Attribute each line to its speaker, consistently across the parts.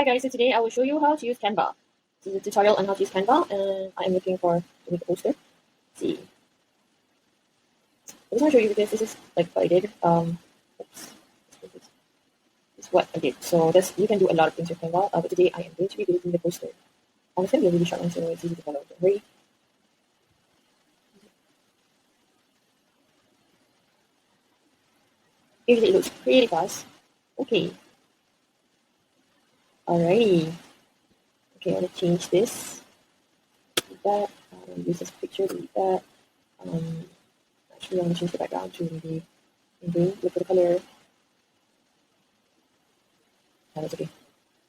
Speaker 1: Hi guys, so today I will show you how to use Canva. This is a tutorial on how to use Canva, and I am looking to make a poster. Let's see. I just want to show you because this is like what I did. Oops. This is what I did. So this you can do a lot of things with Canva, but today I am going to be building the poster. It's going to be a really short one, so it's easy to follow. Don't worry. Usually it looks pretty fast. Okay. Alrighty. Okay, I'm gonna change this. Delete that. Use this picture. Delete that. Actually, I'm gonna change the background to maybe in green. Look for the color. Oh, that's okay.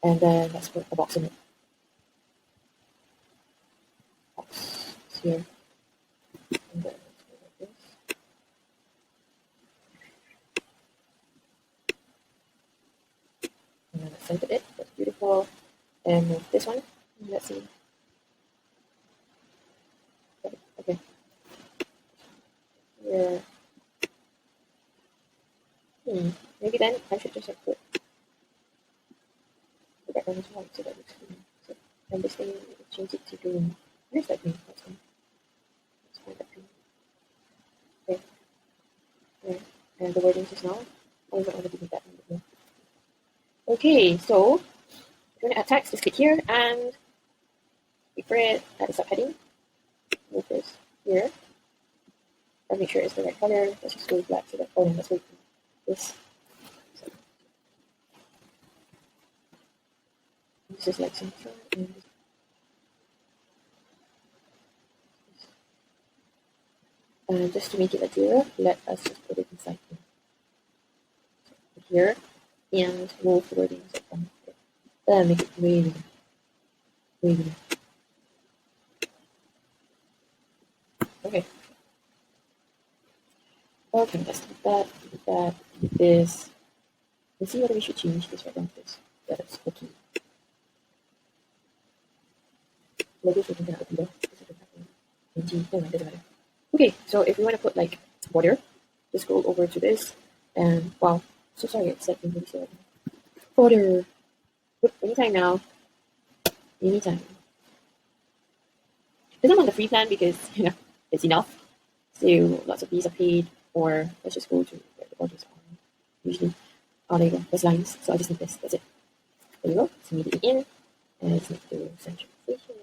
Speaker 1: And then let's put a box in it. Box here. And then let's go like this. And then let's center it. That's beautiful. And move this one. Let's see. Okay. Yeah. Maybe then I should just like put the background as white so that looks green. So, and this thing, change it to green. Where's that green? That's green. Let's find that green. Okay. Yeah. And the wording is now. I don't want to do that one. Okay, so if you want to add text, just click here and wait for it, add a subheading. Move this here. And make sure it's the right color. Let's just go black so that let's wait for this. So, this is like center and just to make it a 0, let us just put it inside here and move the wording from there. Make it really, really. Okay. Okay, let's do that, this. Let's see whether we should change this right now. This. That's okay. Maybe we can get out of oh, it doesn't matter. Okay, so if we want to put like border, just go over to this and wow, so sorry, it's like really slow. Border. Anytime now. Anytime. Because I'm on the free plan because it's enough. So lots of these are paid, or let's just go to where the borders are. Usually, there you go. There's lines, so I just need this. That's it. There you go. It's immediately in, and it's next to centralization.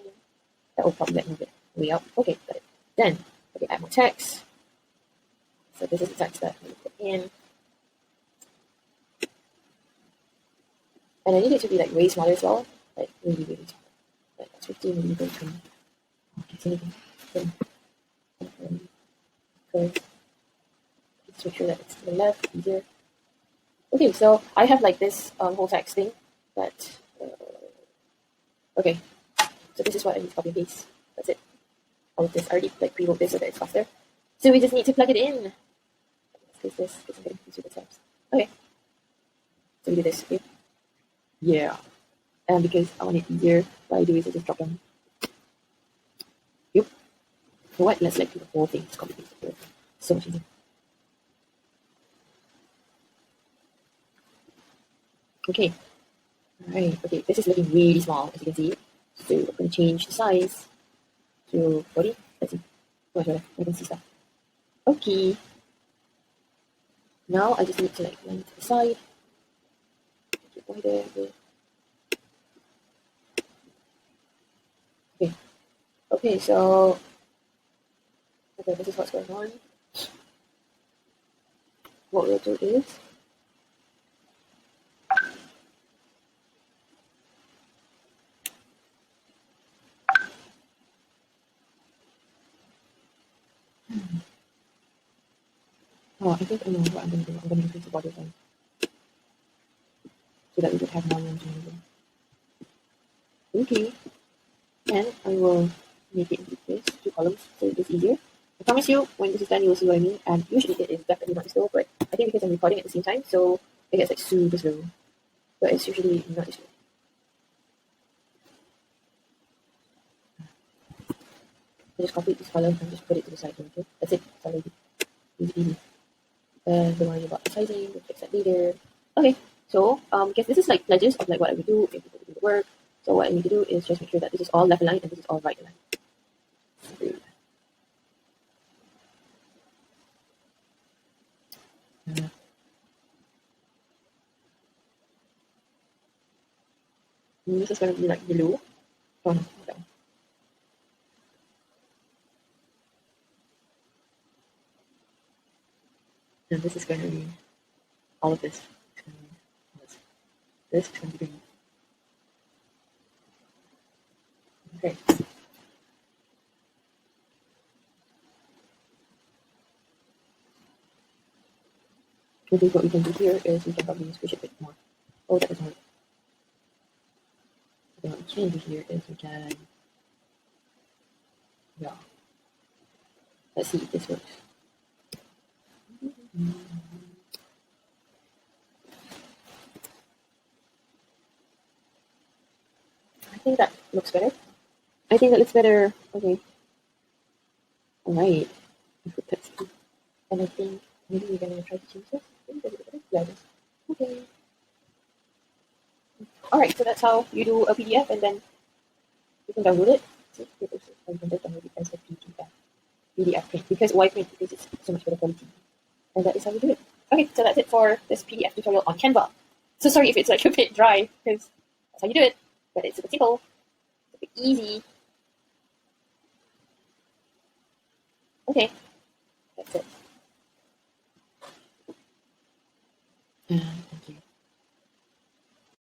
Speaker 1: That will probably move it way out. Okay, got it. Then, okay, add more text. So this is the text that we put in, and I need it to be like way smaller as well, like really, really small. Like that's 15, maybe go 20. Okay, just make sure that it's to the left, easier. Okay, so I have like this whole text thing, but okay, so this is what I need to copy and paste. That's it. All of this I already like pre-wrote this so that it's faster. So we just need to plug it in. Let's paste this because I'm getting confused with the steps. Okay, so we do this. Okay. Yeah, and because I want it easier, what I do is I just drop down. Yep. So what? Let's like do the whole thing. Just copy paste it. So much easier. Okay. Alright, okay, this is looking really small, as you can see. So I'm going to change the size to 40. Let's see. Oh, sure, I can see stuff. Okay. Now I just need to like line to the side. Make it wider. Okay. Okay, so okay, this is what's going on. What we'll do is I think I know what I'm going to do. I'm going to increase the border size so that we would have more room to move. Okay. And I will make it into this 2 columns so it's easier. I promise you, when this is done, you will see what I mean. And usually it is definitely not this slow, but I think because I'm recording at the same time, so it gets like super slow. But it's usually not this slow. I just copy this column and just put it to the side. Okay, that's it. That's all I do. Easy. Don't worry about the sizing. We'll fix that later. Okay. So because this is like pledges of like what I would do if people do the work. So what I need to do is just make sure that this is all left aligned and this is all right aligned. And this is going to be like below. Oh no, that one. And this is going to be all of this. It's going to be all this is going to be green. Okay. I think what we can do here is we can probably squish it a bit more. Oh, that doesn't work. So what we can do here is we can, yeah. Let's see if this works. I think that looks better. I think that looks better. Okay. All right. And I think maybe we're gonna try to change this. Yeah. Okay. All right. So that's how you do a PDF, and then you can download it. See, you can just download it as a PDF print because why print? Because it's so much better quality, and that is how you do it. Okay. So that's it for this PDF tutorial on Canva. So sorry if it's like a bit dry because that's how you do it, but it's super simple, super easy. Okay. That's it.